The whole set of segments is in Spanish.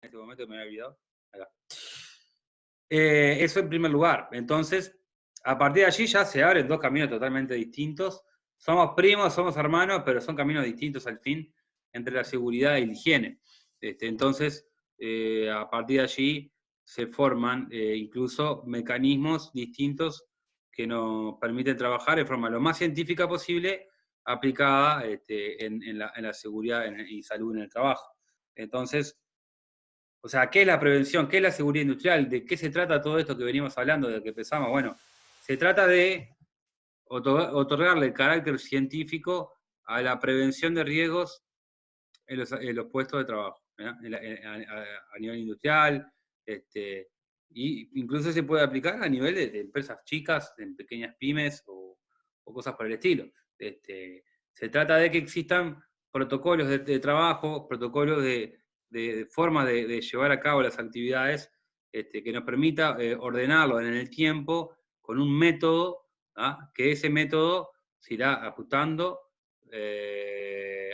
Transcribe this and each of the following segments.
este momento me había olvidado. Acá. Eso en primer lugar. Entonces, a partir de allí ya se abren dos caminos totalmente distintos. Somos primos, somos hermanos, pero son caminos distintos al fin entre la seguridad y la higiene. Entonces, a partir de allí se forman incluso mecanismos distintos que nos permiten trabajar de forma lo más científica posible aplicada en la seguridad y salud en el trabajo. Entonces, o sea, ¿qué es la prevención? ¿Qué es la seguridad industrial? ¿De qué se trata todo esto que venimos hablando, de que empezamos? Bueno, se trata de otorgarle el carácter científico a la prevención de riesgos en los puestos de trabajo, a nivel industrial, y incluso se puede aplicar a nivel de empresas chicas, en pequeñas pymes o cosas por el estilo. Se trata de que existan protocolos de trabajo, protocolos de forma de llevar a cabo las actividades que nos permita ordenarlo en el tiempo con un método, que ese método se irá ajustando,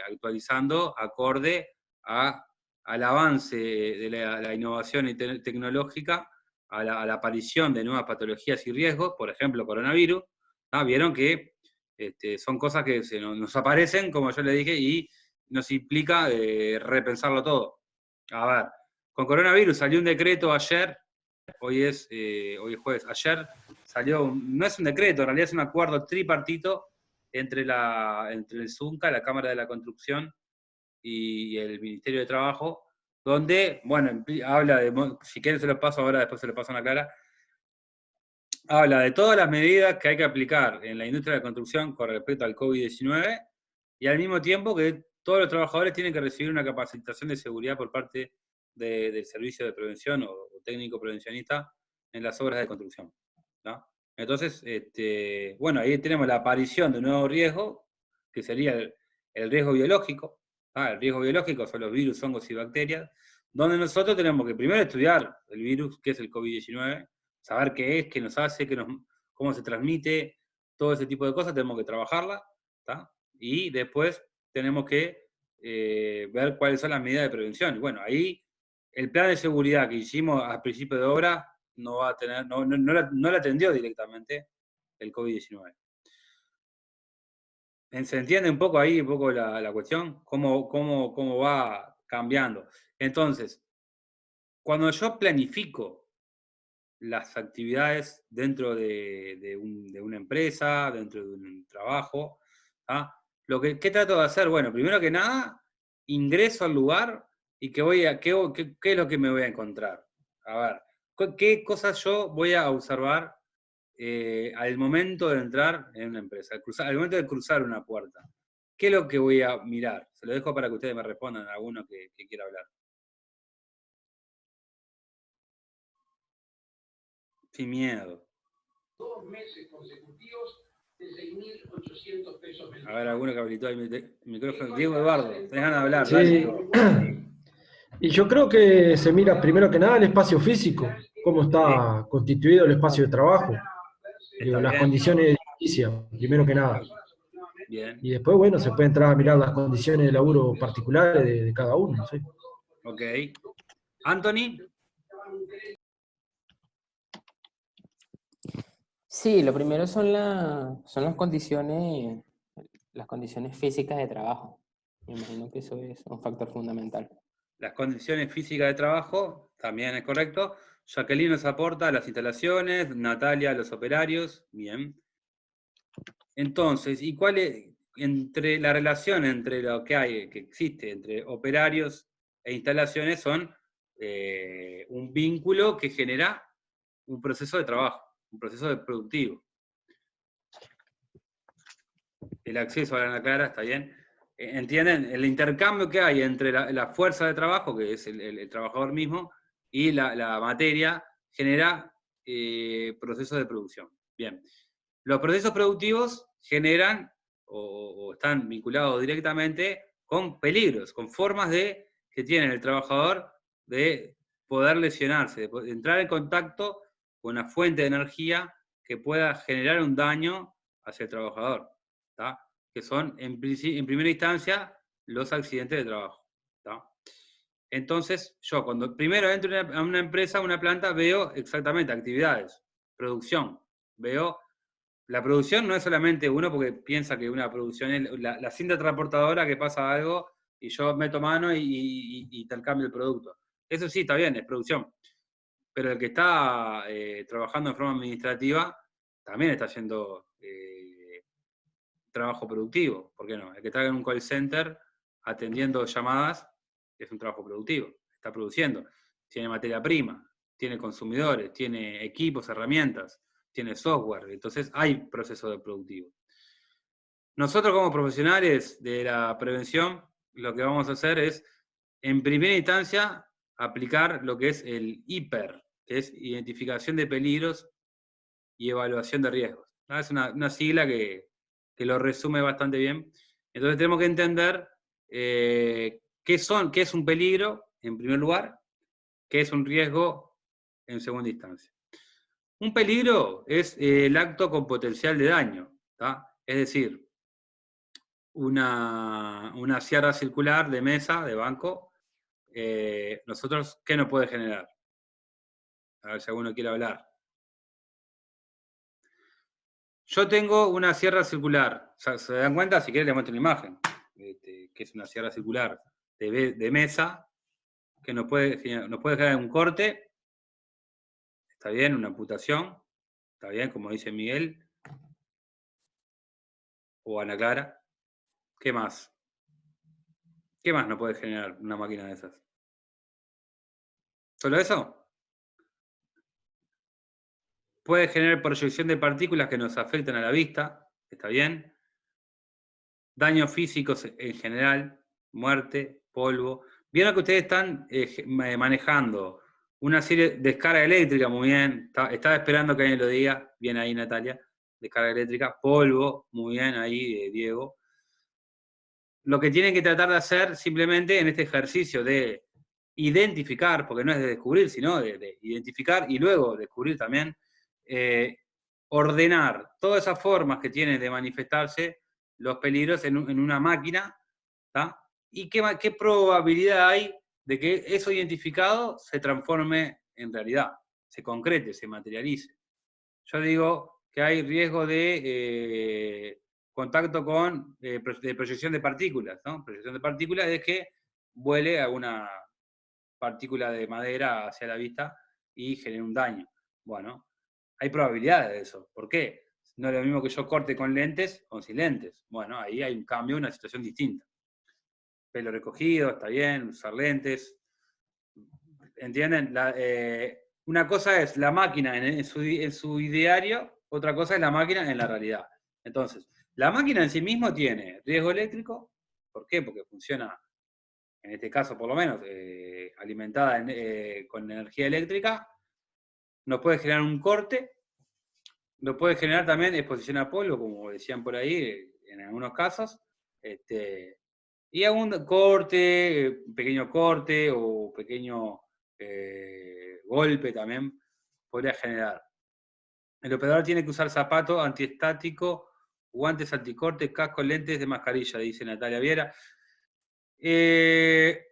actualizando acorde al avance de la innovación tecnológica, a la aparición de nuevas patologías y riesgos, por ejemplo, coronavirus. Vieron que son cosas que nos aparecen, como yo le dije, y nos implica repensarlo todo. A ver, con coronavirus salió un decreto ayer, hoy es jueves, ayer salió, no es un decreto, en realidad es un acuerdo tripartito entre el ZUNCA, la Cámara de la Construcción, y el Ministerio de Trabajo, donde, bueno, habla de, si quieren se los paso ahora, después se los paso a Ana Clara, habla de todas las medidas que hay que aplicar en la industria de la construcción con respecto al COVID-19, y al mismo tiempo que todos los trabajadores tienen que recibir una capacitación de seguridad por parte del servicio de prevención o técnico prevencionista en las obras de construcción, ¿no? Entonces, bueno, ahí tenemos la aparición de un nuevo riesgo, que sería el riesgo biológico. El riesgo biológico son los virus, hongos y bacterias, donde nosotros tenemos que primero estudiar el virus, que es el COVID-19, saber qué es, qué nos hace, cómo se transmite, todo ese tipo de cosas, tenemos que trabajarla, ¿tá? Y después tenemos que ver cuáles son las medidas de prevención. Y bueno, ahí el plan de seguridad que hicimos al principio de obra no va a tener, no la atendió directamente el COVID-19. ¿Se entiende un poco ahí, un poco la cuestión? ¿Cómo va cambiando? Entonces, cuando yo planifico las actividades dentro de una empresa, dentro de un trabajo, ¿qué trato de hacer? Bueno, primero que nada, ingreso al lugar y ¿qué es lo que me voy a encontrar? A ver, ¿qué cosas yo voy a observar al momento de entrar en una empresa, al momento de cruzar una puerta? ¿Qué es lo que voy a mirar? Se lo dejo para que ustedes me respondan a alguno que quiera hablar. Sin miedo. 2 meses consecutivos de 6.800 pesos mensuales. A ver, alguno que habilitó el micrófono. Diego Eduardo, tenés ganas de hablar. Sí. Dale, Diego. Y yo creo que se mira primero que nada el espacio físico, cómo está constituido el espacio de trabajo, digo, las condiciones de edilicia, primero que nada. Bien. Y después, bueno, se puede entrar a mirar las condiciones de laburo particulares de cada uno. ¿Sí? Ok. Anthony. Sí, lo primero son las condiciones físicas de trabajo. Me imagino que eso es un factor fundamental. Las condiciones físicas de trabajo, también es correcto. Jacqueline nos aporta las instalaciones, Natalia los operarios, bien. Entonces, ¿y cuál es entre la relación entre lo que existe entre operarios e instalaciones? Son un vínculo que genera un proceso de trabajo, un proceso de productivo. El acceso a la Ana Clara, ¿está bien? ¿Entienden? El intercambio que hay entre la fuerza de trabajo, que es el trabajador mismo, y la materia, genera procesos de producción. Bien. Los procesos productivos generan o están vinculados directamente con peligros, con formas que tiene el trabajador de poder lesionarse, de entrar en contacto con una fuente de energía que pueda generar un daño hacia el trabajador, ¿tá? Que son, en primera instancia, los accidentes de trabajo, ¿tá? Entonces, yo cuando primero entro a una empresa, a una planta, veo exactamente actividades, producción. Veo, la producción no es solamente uno porque piensa que una producción es la cinta transportadora que pasa algo y yo meto mano y intercambio el producto. Eso sí, está bien, es producción. Pero el que está trabajando de forma administrativa también está haciendo trabajo productivo, ¿por qué no? El que está en un call center atendiendo llamadas es un trabajo productivo, está produciendo, tiene materia prima, tiene consumidores, tiene equipos, herramientas, tiene software, entonces hay proceso de productivo. Nosotros como profesionales de la prevención, lo que vamos a hacer es, en primera instancia, aplicar lo que es el IPER, que es identificación de peligros y evaluación de riesgos. ¿No? Es una sigla que lo resume bastante bien. Entonces tenemos que entender qué es un peligro, en primer lugar, qué es un riesgo, en segunda instancia. Un peligro es el acto con potencial de daño, ¿tá? Es decir, una sierra circular de mesa, de banco, nosotros, ¿qué nos puede generar? A ver si alguno quiere hablar. Yo tengo una sierra circular. O sea, ¿se dan cuenta? Si quieren les muestro una imagen. Que es una sierra circular de mesa, que nos puede generar un corte. Está bien, una amputación. Está bien, como dice Miguel. O Ana Clara. ¿Qué más? ¿Qué más nos puede generar una máquina de esas? ¿Solo eso? Puede generar proyección de partículas que nos afectan a la vista. ¿Está bien? Daños físicos en general, muerte, polvo. Vieron que ustedes están manejando una serie de descarga eléctrica, muy bien. Estaba esperando que alguien lo diga. Bien ahí, Natalia. Descarga eléctrica. Polvo, muy bien ahí, Diego. Lo que tienen que tratar de hacer simplemente en este ejercicio de identificar, porque no es de descubrir, sino de identificar y luego descubrir también, ordenar todas esas formas que tienen de manifestarse los peligros en una máquina, ¿tá? Y qué probabilidad hay de que eso identificado se transforme en realidad, se concrete, se materialice. Yo digo que hay riesgo de contacto con de proyección de partículas, ¿no? Proyección de partículas es que vuele alguna partícula de madera hacia la vista y genere un daño. Bueno, hay probabilidades de eso. ¿Por qué? No es lo mismo que yo corte con lentes o sin lentes. Bueno, ahí hay un cambio, una situación distinta. Pelo recogido, está bien, usar lentes. ¿Entienden? Una cosa es la máquina en su ideario, otra cosa es la máquina en la realidad. Entonces, la máquina en sí mismo tiene riesgo eléctrico. ¿Por qué? Porque funciona, en este caso por lo menos, alimentada con energía eléctrica. Nos puede generar un corte. Nos puede generar también exposición a polvo, como decían por ahí, en algunos casos. Y algún corte, pequeño corte o pequeño golpe también podría generar. El operador tiene que usar zapato antiestático, guantes anticorte, casco, lentes de mascarilla, dice Natalia Viera.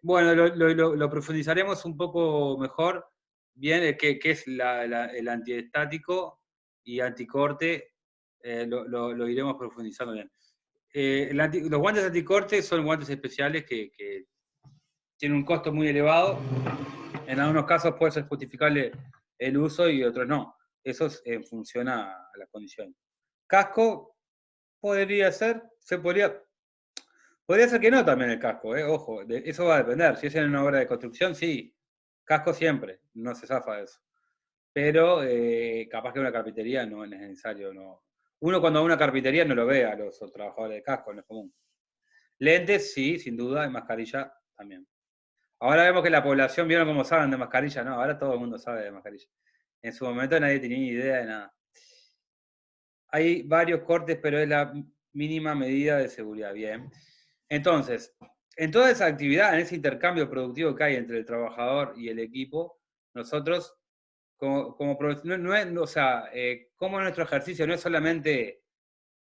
Bueno, lo profundizaremos un poco mejor. Bien, qué es el antiestático y anticorte, lo iremos profundizando bien. Los guantes anticorte son guantes especiales que tienen un costo muy elevado. En algunos casos puede ser justificable el uso y otros no. Eso es en función a las condiciones. Casco podría ser, podría ser que no también el casco, ojo, eso va a depender. Si es en una obra de construcción, sí, casco siempre, no se zafa de eso. Pero capaz que en una carpintería no es necesario. No. Uno cuando va a una carpintería no lo ve a los trabajadores de casco, no es común. Lentes, sí, sin duda, y mascarilla también. Ahora vemos que la población, ¿vieron cómo saben de mascarilla? No, ahora todo el mundo sabe de mascarilla. En su momento nadie tenía ni idea de nada. Hay varios cortes, pero es la mínima medida de seguridad. Bien. Entonces, en toda esa actividad, en ese intercambio productivo que hay entre el trabajador y el equipo, nosotros, como nuestro ejercicio no es solamente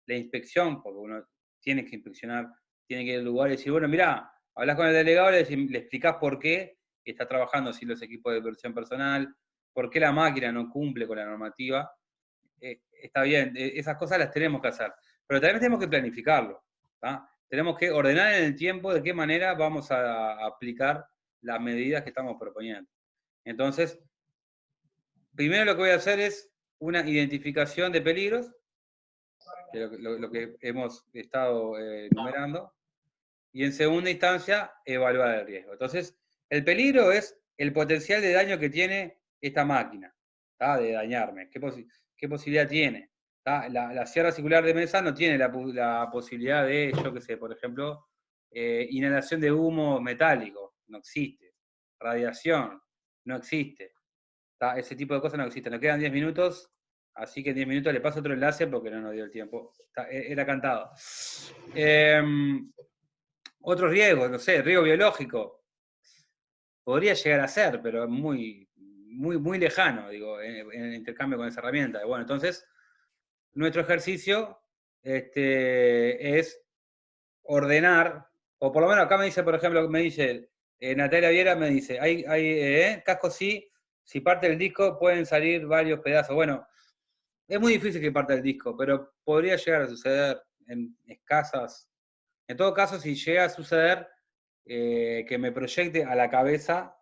la inspección, porque uno tiene que inspeccionar, tiene que ir al lugar y decir, bueno, mirá, hablas con el delegado, le explicás por qué está trabajando sin los equipos de protección personal, por qué la máquina no cumple con la normativa. Está bien, esas cosas las tenemos que hacer, pero también tenemos que planificarlo, ¿tá? Tenemos que ordenar en el tiempo de qué manera vamos a aplicar las medidas que estamos proponiendo. Entonces, primero lo que voy a hacer es una identificación de peligros, que es lo que hemos estado enumerando, y en segunda instancia, evaluar el riesgo. Entonces, el peligro es el potencial de daño que tiene esta máquina, ¿tá? De dañarme. ¿Qué posibilidad tiene? La sierra circular de mesa no tiene la posibilidad de, yo qué sé, por ejemplo, inhalación de humo metálico, no existe. Radiación, no existe. ¿Tá? Ese tipo de cosas no existen. Nos quedan 10 minutos, así que en 10 minutos le paso otro enlace porque no nos dio el tiempo. Era cantado. Otros riesgos, no sé, riesgo biológico. Podría llegar a ser, pero muy, muy, muy lejano, digo, en el intercambio con esa herramienta. Bueno, entonces, nuestro ejercicio es ordenar, o por lo menos acá me dice, por ejemplo, me dice, Natalia Viera me dice, hay cascos sí, si parte el disco pueden salir varios pedazos. Bueno, es muy difícil que parta el disco, pero podría llegar a suceder en escasas. En todo caso, si llega a suceder que me proyecte a la cabeza,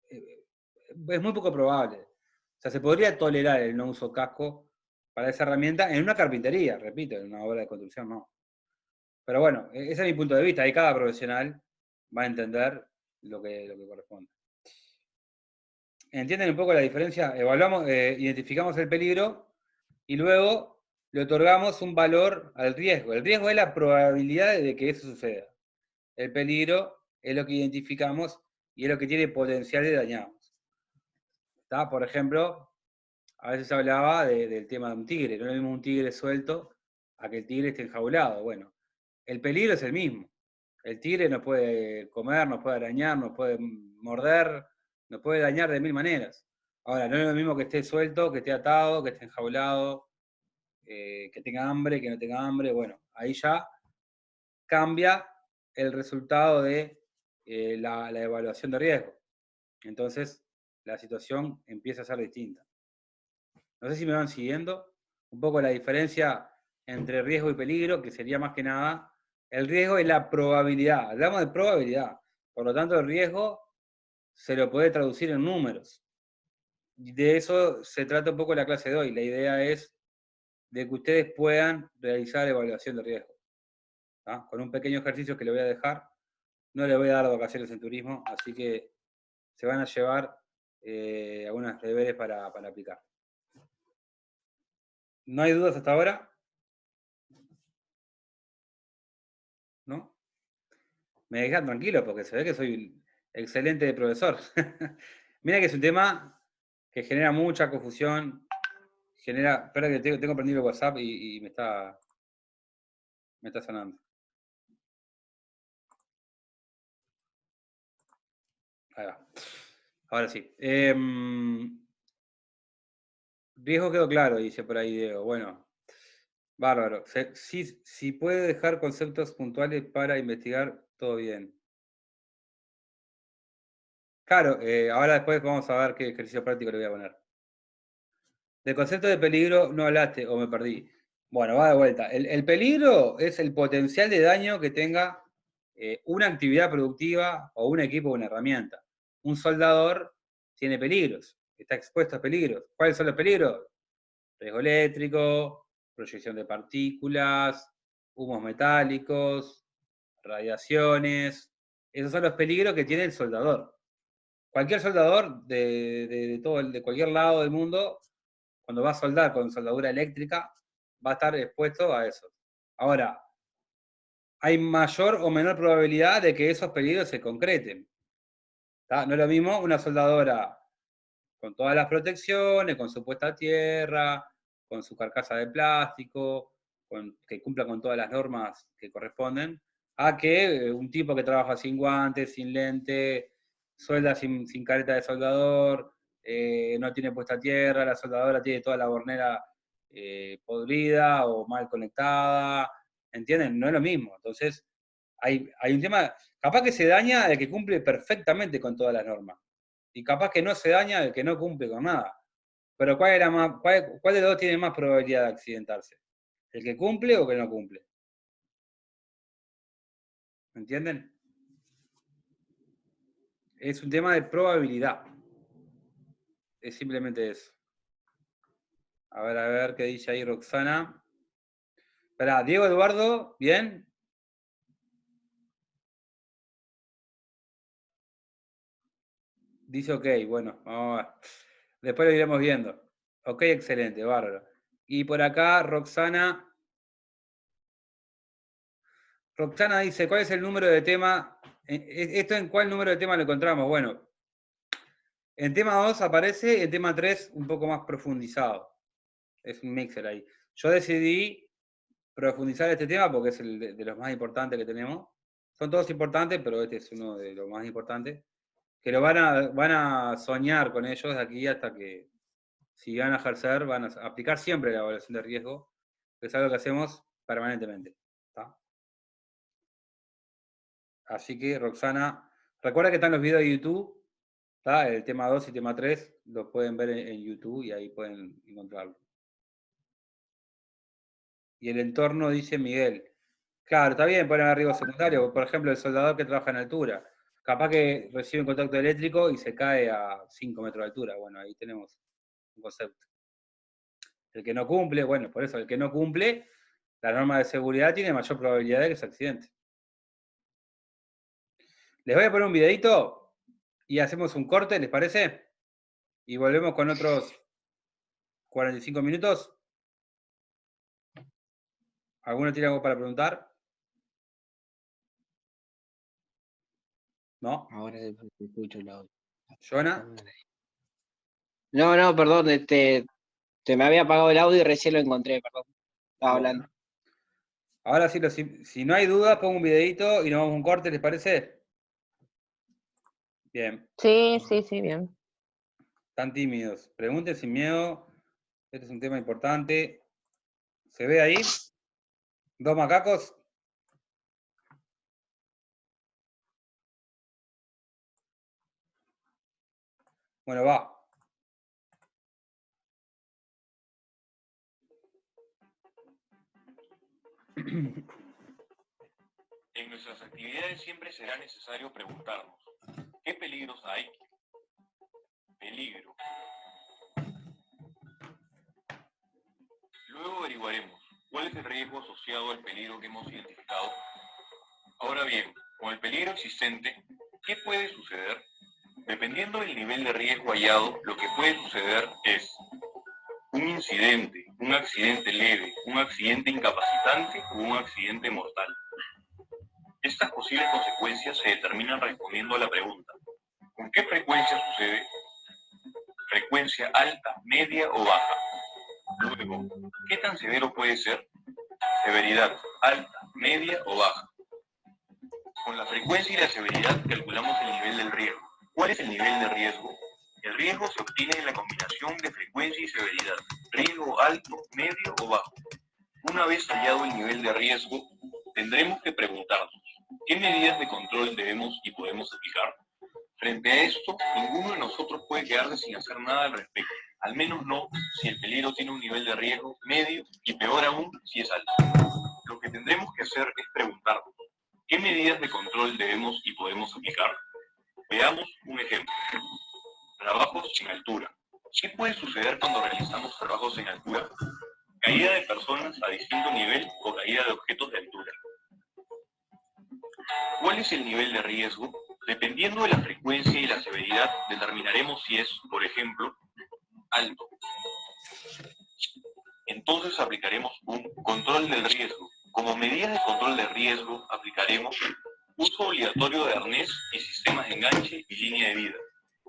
es muy poco probable. O sea, se podría tolerar el no uso casco para esa herramienta en una carpintería, repito, en una obra de construcción no. Pero bueno, ese es mi punto de vista, y cada profesional va a entender lo que corresponde. ¿Entienden un poco la diferencia? Evaluamos, identificamos el peligro y luego le otorgamos un valor al riesgo. El riesgo es la probabilidad de que eso suceda. El peligro es lo que identificamos y es lo que tiene potencial de dañarnos. ¿Tá? Por ejemplo, a veces hablaba del tema de un tigre. No es lo mismo un tigre suelto a que el tigre esté enjaulado. Bueno, el peligro es el mismo. El tigre nos puede comer, nos puede arañar, nos puede morder, nos puede dañar de mil maneras. Ahora, no es lo mismo que esté suelto, que esté atado, que esté enjaulado, que tenga hambre, que no tenga hambre. Bueno, ahí ya cambia el resultado de la evaluación de riesgo. Entonces, la situación empieza a ser distinta. No sé si me van siguiendo. Un poco la diferencia entre riesgo y peligro, que sería más que nada, el riesgo es la probabilidad. Hablamos de probabilidad. Por lo tanto, el riesgo se lo puede traducir en números. Y de eso se trata un poco la clase de hoy. La idea es de que ustedes puedan realizar evaluación de riesgo. ¿Tá? Con un pequeño ejercicio que le voy a dejar. No le voy a dar vacaciones en turismo, así que se van a llevar algunos deberes para aplicar. ¿No hay dudas hasta ahora? ¿No? Me dejan tranquilo porque se ve que soy un excelente profesor. Mira que es un tema que genera mucha confusión. Espera que tengo prendido el WhatsApp y me está sonando. Ahí va. Ahora sí. Riesgo quedó claro, dice por ahí Diego. Bueno, bárbaro. Si puede dejar conceptos puntuales para investigar, todo bien. Claro, ahora después vamos a ver qué ejercicio práctico le voy a poner. Del concepto de peligro no hablaste o me perdí. Bueno, va de vuelta. El peligro es el potencial de daño que tenga una actividad productiva o un equipo o una herramienta. Un soldador tiene peligros, está expuesto a peligros. ¿Cuáles son los peligros? Riesgo eléctrico, proyección de partículas, humos metálicos, radiaciones. Esos son los peligros que tiene el soldador. Cualquier soldador de cualquier lado del mundo, cuando va a soldar con soldadura eléctrica, va a estar expuesto a eso. Ahora, hay mayor o menor probabilidad de que esos peligros se concreten. ¿Tá? No es lo mismo una soldadora con todas las protecciones, con su puesta a tierra, con su carcasa de plástico, que cumpla con todas las normas que corresponden, a que un tipo que trabaja sin guantes, sin lente, suelda sin careta de soldador, no tiene puesta a tierra, la soldadora tiene toda la bornera podrida o mal conectada, ¿entienden? No es lo mismo. Entonces, hay un tema, Capaz que se daña el que cumple perfectamente con todas las normas. Y capaz que no se daña el que no cumple con nada. Pero ¿cuál de los dos tiene más probabilidad de accidentarse? ¿El que cumple o el que no cumple? ¿Me entienden? Es un tema de probabilidad. Es simplemente eso. A ver qué dice ahí Roxana. Esperá, Diego Eduardo, ¿bien? Dice ok, bueno, vamos a ver. Después lo iremos viendo. Ok, excelente, bárbaro. Y por acá, Roxana dice, ¿cuál es el número de tema? ¿Esto en cuál número de tema lo encontramos? Bueno, en tema 2 aparece, en tema 3 un poco más profundizado. Es un mixer ahí. Yo decidí profundizar este tema porque es el de los más importantes que tenemos. Son todos importantes, pero este es uno de los más importantes. Que lo van a soñar con ellos de aquí hasta que, si van a ejercer, van a aplicar siempre la evaluación de riesgo, que es algo que hacemos permanentemente. ¿Está? Así que, Roxana, recuerda que están los videos de YouTube, ¿está? El tema 2 y tema 3 los pueden ver en YouTube y ahí pueden encontrarlo. Y el entorno, dice Miguel. Claro, está bien poner riesgo secundario. Por ejemplo, el soldador que trabaja en altura. Capaz que recibe un contacto eléctrico y se cae a 5 metros de altura. Bueno, ahí tenemos un concepto. El que no cumple, bueno, por eso, el que no cumple, la norma de seguridad tiene mayor probabilidad de que se accidente. Les voy a poner un videito y hacemos un corte, ¿les parece? Y volvemos con otros 45 minutos. ¿Alguno tiene algo para preguntar? ¿No? Ahora te escucho el audio. ¿Jonah? No, perdón, te me había apagado el audio y recién lo encontré, perdón. Estaba hablando. Bueno. Ahora sí, si no hay duda, pongo un videito y nos vamos a un corte, ¿les parece? Bien. Sí, bien. Están tímidos. Pregunten sin miedo. Este es un tema importante. ¿Se ve ahí? ¿Dos macacos? Bueno, va. En nuestras actividades siempre será necesario preguntarnos, ¿qué peligros hay? Peligro. Luego averiguaremos cuál es el riesgo asociado al peligro que hemos identificado. Ahora bien, con el peligro existente, ¿qué puede suceder? Dependiendo del nivel de riesgo hallado, lo que puede suceder es un incidente, un accidente leve, un accidente incapacitante o un accidente mortal. Estas posibles consecuencias se determinan respondiendo a la pregunta, ¿con qué frecuencia sucede? ¿Frecuencia alta, media o baja? Luego, ¿qué tan severo puede ser? Severidad, alta, media o baja. Con la frecuencia y la severidad calculamos el nivel del riesgo. ¿Cuál es el nivel de riesgo? El riesgo se obtiene de la combinación de frecuencia y severidad, riesgo alto, medio o bajo. Una vez hallado el nivel de riesgo, tendremos que preguntarnos, ¿qué medidas de control debemos y podemos aplicar? Frente a esto, ninguno de nosotros puede quedarse sin hacer nada al respecto, al menos no si el peligro tiene un nivel de riesgo medio y peor aún si es alto. Lo que tendremos que hacer es preguntarnos, ¿qué medidas de control debemos y podemos aplicar? Veamos un ejemplo. Trabajos en altura. ¿Qué puede suceder cuando realizamos trabajos en altura? Caída de personas a distinto nivel o caída de objetos de altura. ¿Cuál es el nivel de riesgo? Dependiendo de la frecuencia y la severidad, determinaremos si es, por ejemplo, alto. Entonces aplicaremos un control del riesgo. Como medidas de control de riesgo, aplicaremos uso obligatorio de arnés y sistemas de enganche y línea de vida.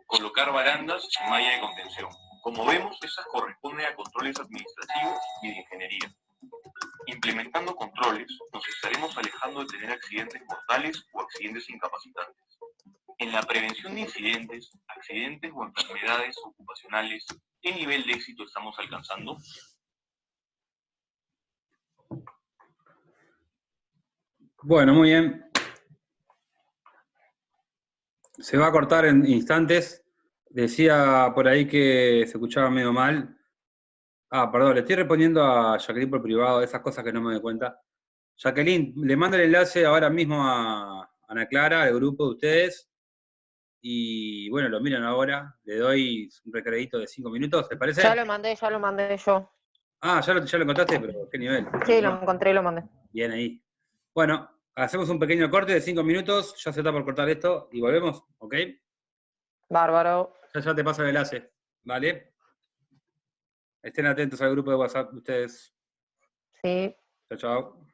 Colocar barandas y malla de contención. Como vemos, esas corresponden a controles administrativos y de ingeniería. Implementando controles, nos estaremos alejando de tener accidentes mortales o accidentes incapacitantes. En la prevención de incidentes, accidentes o enfermedades ocupacionales, ¿qué nivel de éxito estamos alcanzando? Bueno, muy bien. Se va a cortar en instantes. Decía por ahí que se escuchaba medio mal. Ah, perdón, le estoy respondiendo a Jacqueline por privado, esas cosas que no me doy cuenta. Jacqueline, le mando el enlace ahora mismo a Ana Clara, al grupo de ustedes. Y bueno, lo miran ahora. Le doy un recreadito de 5 minutos, ¿te parece? Ya lo mandé yo. Ah, ya lo encontraste, pero ¿qué nivel? Sí, lo encontré y lo mandé. Bien ahí. Bueno, hacemos un pequeño corte de 5 minutos, ya se está por cortar esto y volvemos, ¿ok? Bárbaro. Ya te paso el enlace, ¿vale? Estén atentos al grupo de WhatsApp de ustedes. Sí. Chao, chao.